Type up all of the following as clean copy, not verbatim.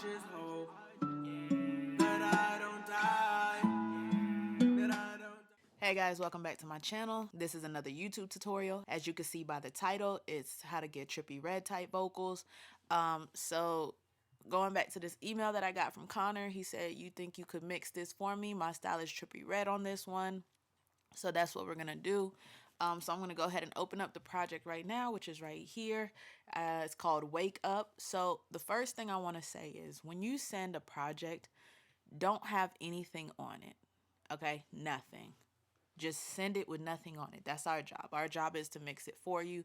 just hope that I don't die. Hey guys, welcome back to my channel. This is another YouTube tutorial. As you can see by the title, it's how to get Trippie Redd type vocals. So going back to this email that I got from Connor, he said, you think you could mix this for me? My style is Trippie Redd on this one. So that's what we're gonna do. So I'm gonna go ahead and open up the project right now, which is right here. It's called Wake Up. So the first thing I want to say is when you send a project, don't have anything on it. Okay, nothing. Just send it with nothing on it. That's our job. Our job is to mix it for you.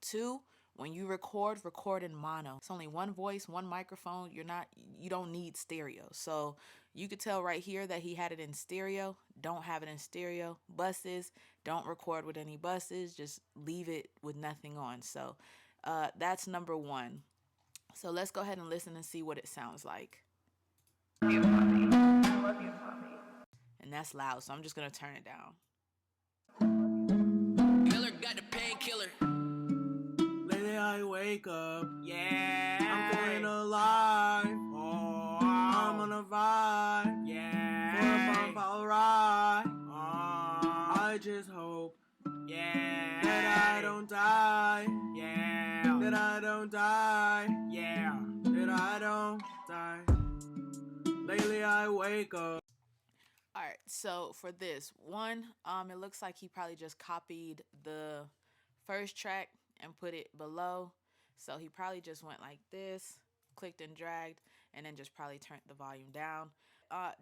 Two, when you record in mono. It's only one voice, one microphone. You don't need stereo. So you could tell right here that he had it in stereo. Don't have it in stereo. Buses, don't record with any buses. Just leave it with nothing on. So that's number one. So let's go ahead and listen and see what it sounds like. I love you, mommy. And that's loud, so I'm just gonna turn it down. Miller got the painkiller. Lately I wake up, yeah, I'm feeling alive. Oh, I'm on a vibe, yeah, for a bump alright. I just hope, yeah, that I don't die, yeah, that I don't die, yeah, that I don't die. Lately I wake up. All right, so for this one, it looks like he probably just copied the first track and put it below. So he probably just went like this, clicked and dragged, and then just probably turned the volume down.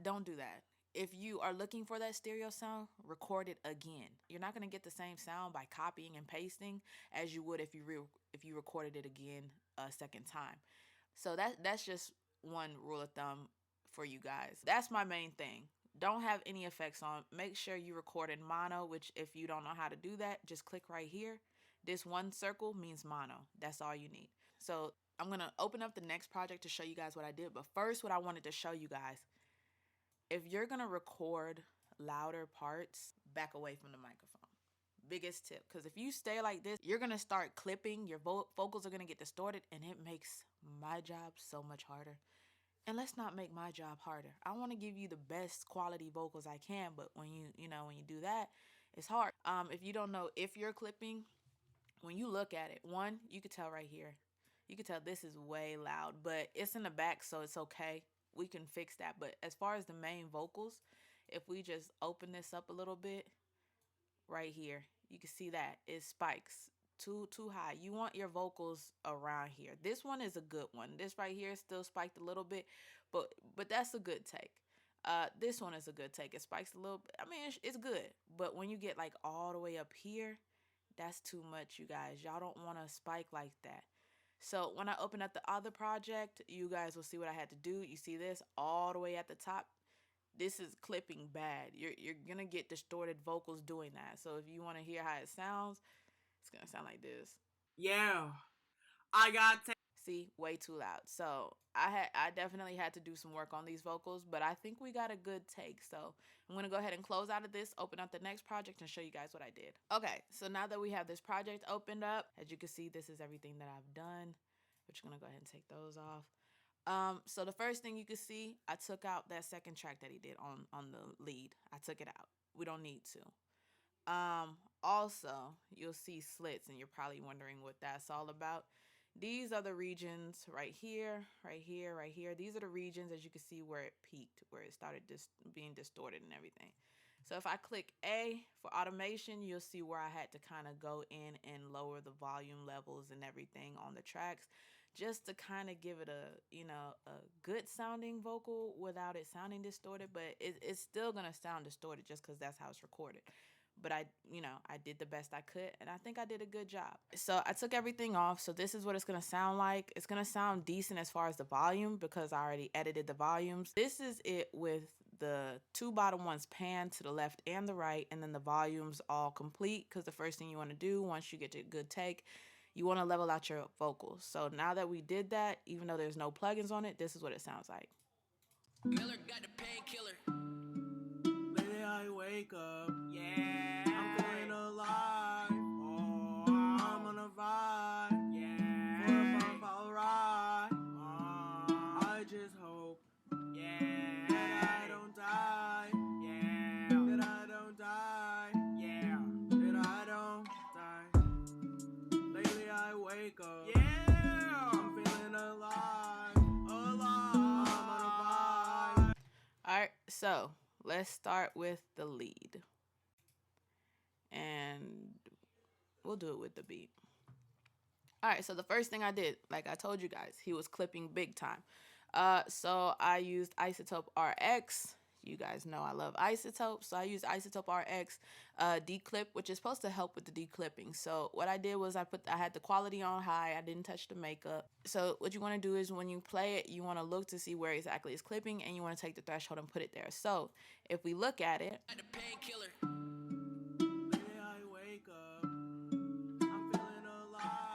Don't do that. If you are looking for that stereo sound, record it again. You're not gonna get the same sound by copying and pasting as you would if you recorded it again a second time. So that's just one rule of thumb for you guys. That's my main thing. Don't have any effects on. Make sure you record in mono, which if you don't know how to do that, just click right here. This one circle means mono. That's all you need. So I'm going to open up the next project to show you guys what I did. But first, what I wanted to show you guys, if you're going to record louder parts, back away from the microphone. Biggest tip, because if you stay like this, you're going to start clipping. Your vocals are going to get distorted, and it makes my job so much harder. And let's not make my job harder. I want to give you the best quality vocals I can, but when you do that, it's hard. If you don't know if you're clipping, when you look at it, one, you could tell right here. You could tell this is way loud, but it's in the back, so it's okay. We can fix that. But as far as the main vocals, if we just open this up a little bit, right here, you can see that it spikes. Too high. You want your vocals around here. This one is a good one. This right here is still spiked a little bit, but that's a good take. This one is a good take. It spikes a little bit. I mean, it's good, but when you get like all the way up here, that's too much, you guys. Y'all don't want to spike like that. So when I open up the other project, you guys will see what I had to do. You see this all the way at the top. This is clipping bad. You're gonna get distorted vocals doing that. So if you want to hear how it sounds, it's gonna sound like this. Yeah, I got see, way too loud. So I definitely had to do some work on these vocals, but I think we got a good take. So I'm gonna go ahead and close out of this, open up the next project, and show you guys what I did. Okay, so now that we have this project opened up, as you can see, this is everything that I've done. We're just gonna go ahead and take those off. So the first thing you can see, I took out that second track that he did on the lead. I took it out. We don't need to. Also, you'll see slits, and you're probably wondering what that's all about. These are the regions right here, right here, right here. These are the regions, as you can see, where it peaked, where it started just being distorted and everything. So if I click A for automation, you'll see where I had to kind of go in and lower the volume levels and everything on the tracks, just to kind of give it a, a good sounding vocal without it sounding distorted, but it's still going to sound distorted just because that's how it's recorded. But I did the best I could, and I think I did a good job. So I took everything off. So this is what it's going to sound like. It's going to sound decent as far as the volume because I already edited the volumes. This is it with the two bottom ones panned to the left and the right, and then the volumes all complete, because the first thing you want to do once you get to a good take, you want to level out your vocals. So now that we did that, even though there's no plugins on it, this is what it sounds like. Miller got the painkiller. Lately I wake up, yeah, I'm feeling alive. Oh, I'm on a vibe, yeah, for a bump alright. I so let's start with the lead. And we'll do it with the beat. All right, so the first thing I did, like I told you guys, he was clipping big time. So I used Isotope RX. You guys know I love Isotope, so I used Isotope RX declip, which is supposed to help with the declipping. So what I did was I had the quality on high. I didn't touch the makeup. So what you want to do is when you play it, you want to look to see where exactly it's clipping, and you want to take the threshold and put it there. So if we look at it, Got the painkiller.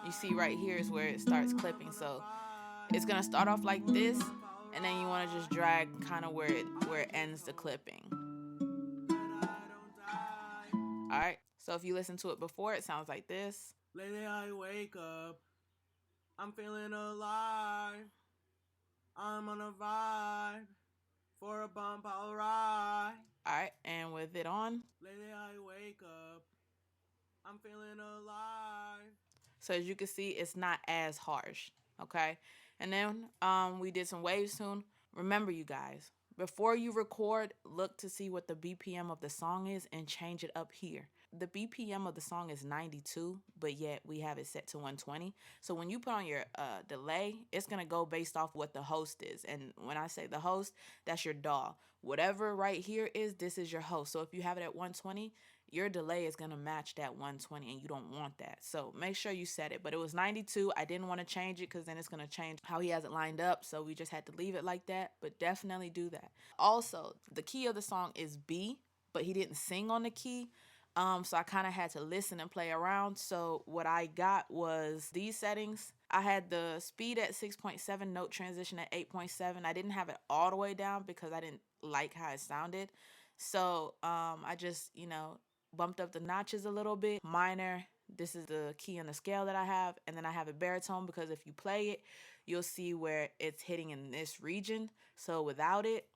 you see right here is where it starts clipping. So it's gonna start off like this, and then you want to just drag kind of where it ends the clipping. All right, so if you listen to it before, it sounds like this. Lately I wake up, I'm feeling alive, I'm on a vibe, for a bump I'll ride. All right, and with it on, lately I wake up, I'm feeling alive. So as you can see, it's not as harsh, okay? And then we did some waves tune. Remember, you guys, before you record, look to see what the BPM of the song is and change it up here. The BPM of the song is 92, but yet we have it set to 120. So when you put on your delay, it's gonna go based off what the host is. And when I say the host, that's your DAW. Whatever right here is, this is your host. So if you have it at 120, your delay is gonna match that 120, and you don't want that. So make sure you set it. But it was 92. I didn't want to change it because then it's gonna change how he has it lined up. So we just had to leave it like that. But definitely do that. Also, the key of the song is B, but he didn't sing on the key. So I kind of had to listen and play around. So what I got was these settings. I had the speed at 6.7, note transition at 8.7. I didn't have it all the way down because I didn't like how it sounded. So I just, bumped up the notches a little bit. Minor, this is the key on the scale that I have. And then I have a baritone because if you play it, you'll see where it's hitting in this region. So without it,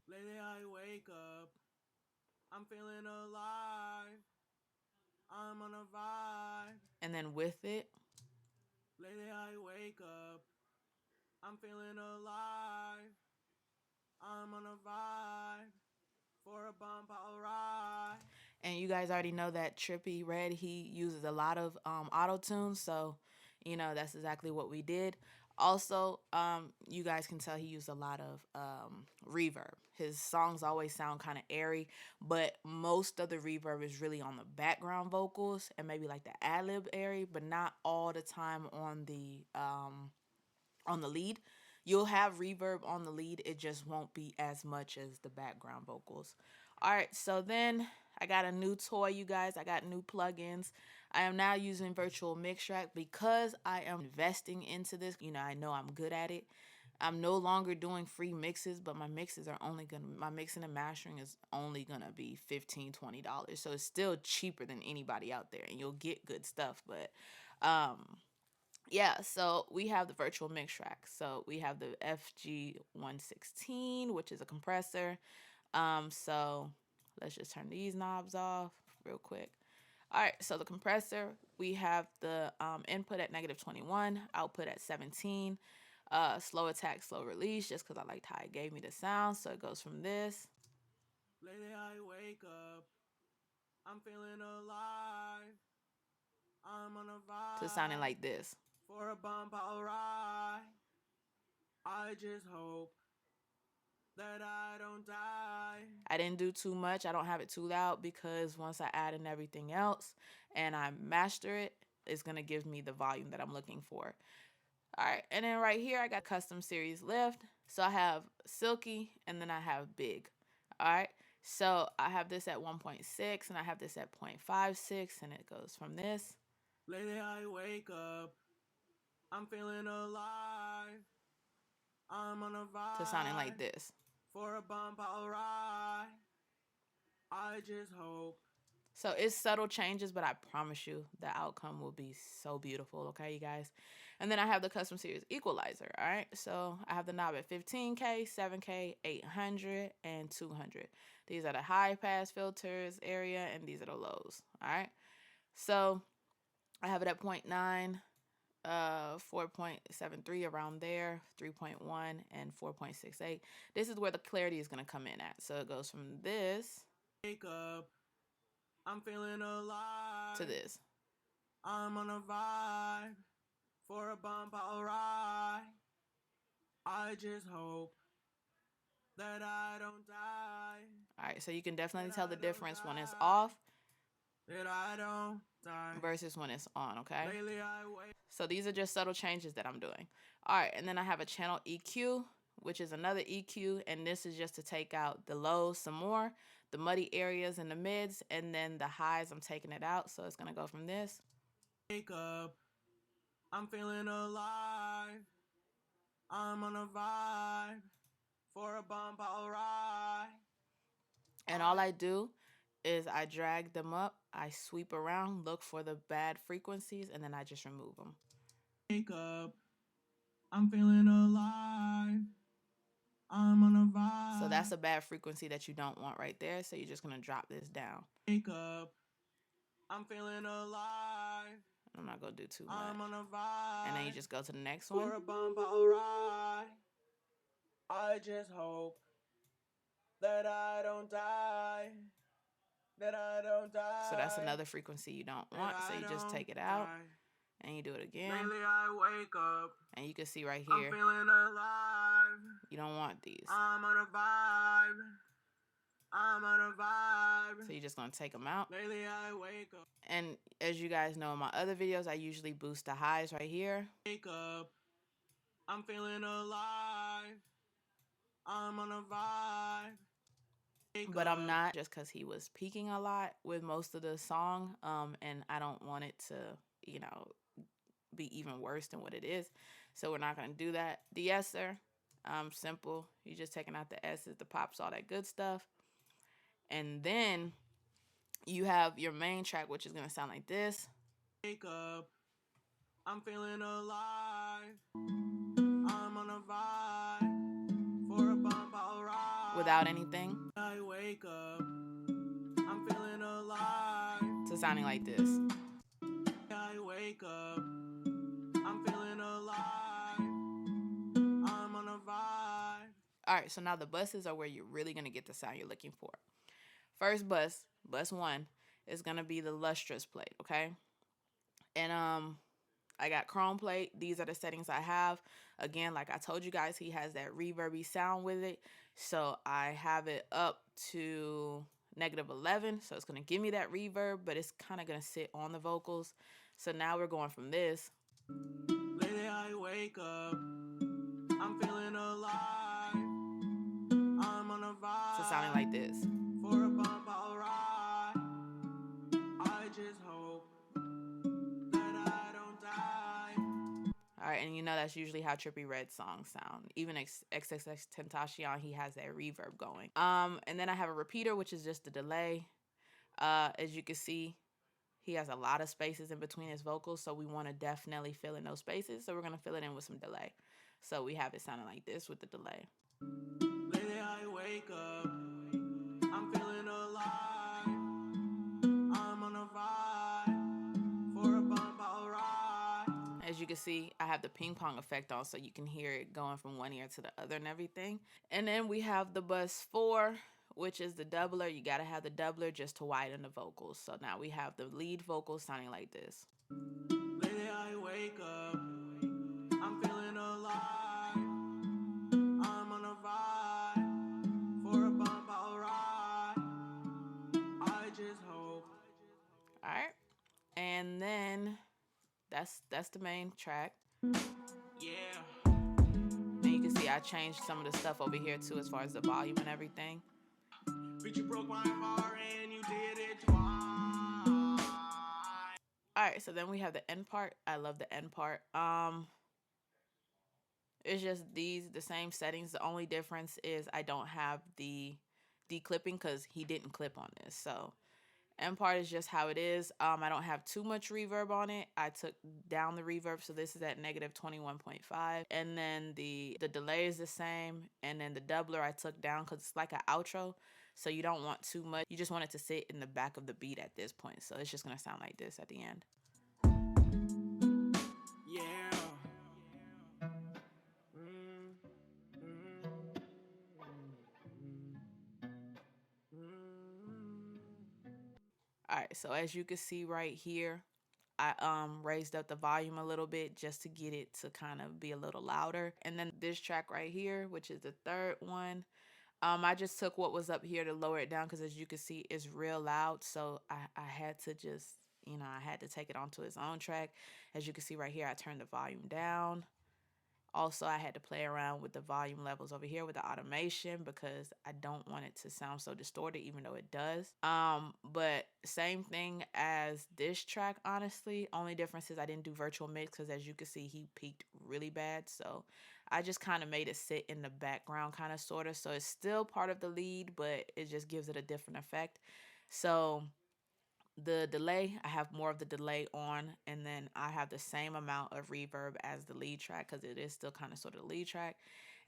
lately I wake up, I'm feeling alive, I'm on a vibe. And then with it, lately I wake up, I'm feeling alive, I'm on a vibe, for a bump I'll ride. And you guys already know that Trippie Redd, he uses a lot of auto-tune, so that's exactly what we did. Also, you guys can tell he used a lot of reverb. His songs always sound kind of airy, but most of the reverb is really on the background vocals and maybe like the ad-lib area, but not all the time on the lead. You'll have reverb on the lead, it just won't be as much as the background vocals. All right, so then I got a new toy, you guys. I got new plugins. I am now using Virtual Mix Track because I am investing into this. I know I'm good at it. I'm no longer doing free mixes, but my mixing and mastering is only gonna be $15-$20. So it's still cheaper than anybody out there, and you'll get good stuff. But yeah, so we have the virtual mix track. So we have the FG116, which is a compressor. So let's just turn these knobs off real quick. All right, so the compressor, we have the input at -21, output at 17. Slow attack, slow release, just because I liked how it gave me the sound. So it goes from this. lately I wake up, I'm feeling alive, I'm on a vibe. To sounding like this. For a bump I'll ride. I just hope that I don't die. I didn't do too much. I don't have it too loud because once I add in everything else and I master it, it's going to give me the volume that I'm looking for. All right, and then right here I got custom series lift. So I have silky and then I have big. All right, so I have this at 1.6 and I have this at 0.56, and it goes from this. lately I wake up, I'm feeling alive, I'm on a vibe. To sounding like this. For a bump I'll ride. I just hope. So it's subtle changes, but I promise you the outcome will be so beautiful, okay, you guys? And then I have the custom series Equalizer, all right? So I have the knob at 15K, 7K, 800, and 200. These are the high pass filters area, and these are the lows, all right? So I have it at 0.9, 4.73 around there, 3.1 and 4.68. This is where the clarity is going to come in at. So it goes from this Wake up, I'm feeling alive. to this. I'm on a vibe. For a bump I'll ride. I just hope that I don't die. Alright, so you can definitely tell the difference when it's off That I don't die. versus when it's on, okay? Lately I wait. So these are just subtle changes that I'm doing. Alright, and then I have a channel EQ, which is another EQ, and this is just to take out the lows some more, the muddy areas and the mids, and then the highs, I'm taking it out. So it's going to go from this. Wake up, I'm feeling alive. I'm on a vibe. For a bump I'll ride. And all I do is I drag them up, I sweep around, look for the bad frequencies, and then I just remove them. Wake up, I'm feeling alive. I'm on a vibe. So that's a bad frequency that you don't want right there. So you're just going to drop this down. Wake up, I'm feeling alive. I'm not going to do too much. I'm on a vibe. And then you just go to the next one. For a bump I'll ride. I just hope that I don't die. That I don't die. So that's another frequency you don't want. So you just take it out and you do it again. Lately I wake up. And you can see right I'm here, feeling alive. you don't want these. I'm on a vibe. I'm on a vibe. So you're just going to take them out. Lately I wake up. And as you guys know in my other videos, I usually boost the highs right here. Wake up. I'm feeling alive. I'm on a vibe. But I'm not, just because he was peaking a lot with most of the song. And I don't want it to, you know, be even worse than what it is. So we're not going to do that. De-esser, simple. You're just taking out the S's, the pops, all that good stuff. And then you have your main track, which is going to sound like this. Wake up. I'm feeling alive. I'm on a vibe. For a bump I'll ride. Without anything. I wake up. I'm feeling alive. To sounding like this. I wake up. I'm feeling alive. I'm on a vibe. Alright, so now the buses are where you're really going to get the sound you're looking for. First bus 1, is going to be the lustrous plate, okay? And I got chrome plate. These are the settings I have. Again, like I told you guys, he has that reverby sound with it. So I have it up to -11. So it's going to give me that reverb, but it's kind of going to sit on the vocals. So now we're going from this. Lately I wake up. I'm feeling alive. I'm on a vibe. To sounding like this. For a bump I'll ride. I just hope that I don't die. Alright, and you know that's usually how Trippie Redd songs sound. Even XXXTentacion, he has that reverb going. And then I have a repeater, which is just the delay. As you can see, he has a lot of spaces in between his vocals, so we want to definitely fill in those spaces. So we're going to fill it in with some delay. So we have it sounding like this with the delay. Lately I wake up. I'm feeling alive. I'm on a vibe. For a bump I'll ride. As you can see, I have the ping pong effect on, so you can hear it going from one ear to the other and everything. And then we have the bus 4, which is the doubler. You got to have the doubler just to widen the vocals. So now we have the lead vocals sounding like this. Lately I wake up. I'm feeling alive. I'm on a vibe. For a bump I'll ride. I just hope. All right. And then that's the main track. Yeah. And you can see I changed some of the stuff over here too as far as the volume and everything. Bitch, you broke my heart and you did it twice. Alright, so then we have the end part. I love the end part. It's just the same settings. The only difference is I don't have the declipping because he didn't clip on this. So end part is just how it is. I don't have too much reverb on it. I took down the reverb, so this is at -21.5. And then the delay is the same. And then the doubler I took down because it's like an outro. So you don't want too much. You just want it to sit in the back of the beat at this point. So it's just going to sound like this at the end. Yeah. All right, so as you can see right here, I raised up the volume a little bit just to get it to kind of be a little louder. And then this track right here, which is the third one, I just took what was up here to lower it down because as you can see, it's real loud. So I had to just, I had to take it onto its own track. As you can see right here, I turned the volume down. Also, I had to play around with the volume levels over here with the automation because I don't want it to sound so distorted, even though it does. But same thing as this track, honestly. Only difference is I didn't do virtual mix because as you can see, he peaked really bad. So I just kind of made it sit in the background kind of sort of. So it's still part of the lead, but it just gives it a different effect. So the delay, I have more of the delay on, and then I have the same amount of reverb as the lead track because it is still kind of sort of the lead track.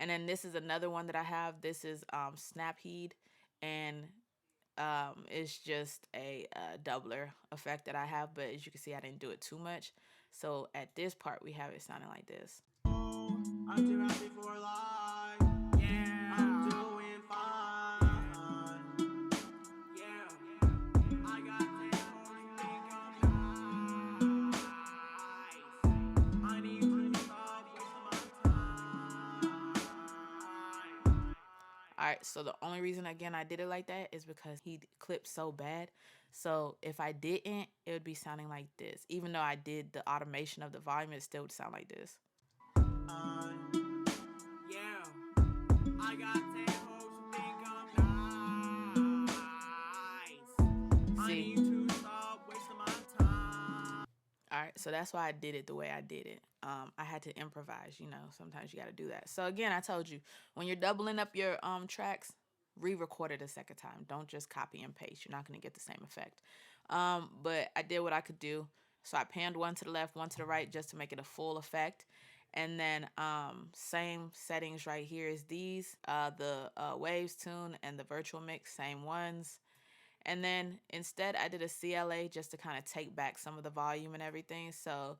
And then this is another one that I have. This is Snap Heat, and it's just a doubler effect that I have, but as you can see, I didn't do it too much. So at this part, we have it sounding like this. I'm too happy for life. Yeah, I'm doing fine. Yeah, I got tables, think I'm nice. I need to stop wasting my time. Alright, so the only reason again I did it like that is because he clipped so bad. So if I didn't, it would be sounding like this. Even though I did the automation of the volume, it still would sound like this. Yeah, I got tables, think I'm nice. I need to stop wasting my time. Alright, so that's why I did it the way I did it. I had to improvise, sometimes you gotta do that. So again, I told you, when you're doubling up your tracks, re-record it a second time. Don't just copy and paste. You're not gonna get the same effect. But I did what I could do. So I panned one to the left, one to the right, just to make it a full effect. And then same settings right here is these, the waves tune and the virtual mix, same ones. And then instead I did a CLA just to kind of take back some of the volume and everything. So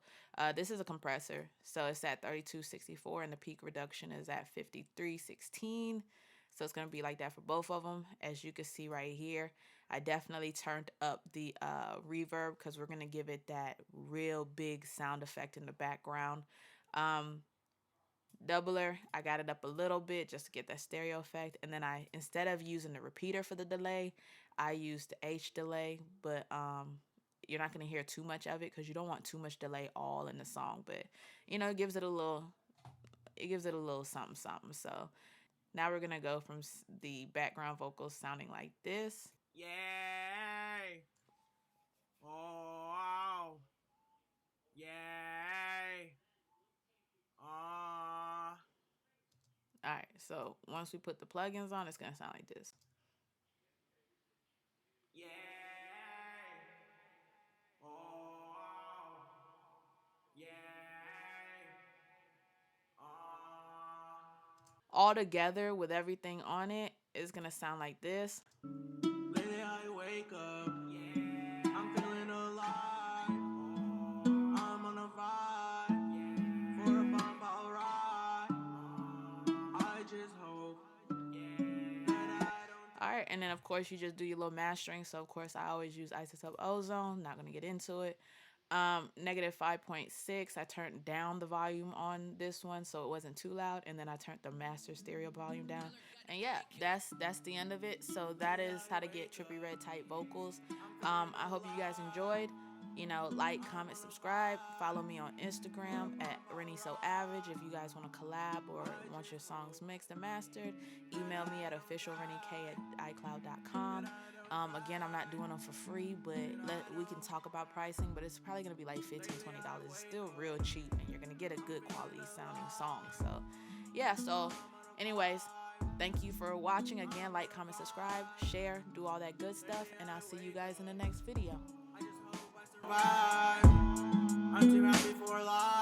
this is a compressor. So it's at 3264 and the peak reduction is at 5316. So it's going to be like that for both of them. As you can see right here, I definitely turned up the reverb because we're going to give it that real big sound effect in the background. Doubler, I got it up a little bit just to get that stereo effect. And then instead of using the repeater for the delay, I used the H delay, but you're not going to hear too much of it because you don't want too much delay all in the song. But, it gives it a little something, something. So now we're going to go from the background vocals sounding like this. Yay! Oh, wow! Yay! All right, so once we put the plugins on, it's going to sound like this. Yay! Oh, wow! Yay! All together with everything on it, it's going to sound like this. Lately I wake up, yeah, I'm feeling alive. I'm on a vibe, yeah, for a bump I'll ride. I just hope, yeah, that I don't. All right, and then of course you just do your little mastering. So of course I always use Isotope Ozone. Not gonna get into it. Negative 5.6. I turned down the volume on this one so it wasn't too loud, and then I turned the master stereo volume down. And yeah, that's the end of it. So that is how to get Trippie Redd type vocals. I hope you guys enjoyed. Like, comment, subscribe. Follow me on Instagram at Rennie So Average. If you guys want to collab or want your songs mixed and mastered, email me at officialrenniek@icloud.com. Again, I'm not doing them for free, but we can talk about pricing, but it's probably going to be like $15, $20. It's still real cheap, and you're going to get a good quality sounding song. So, yeah, so anyways, thank you for watching. Again, like, comment, subscribe, share, do all that good stuff, and I'll see you guys in the next video. I'm too happy for life.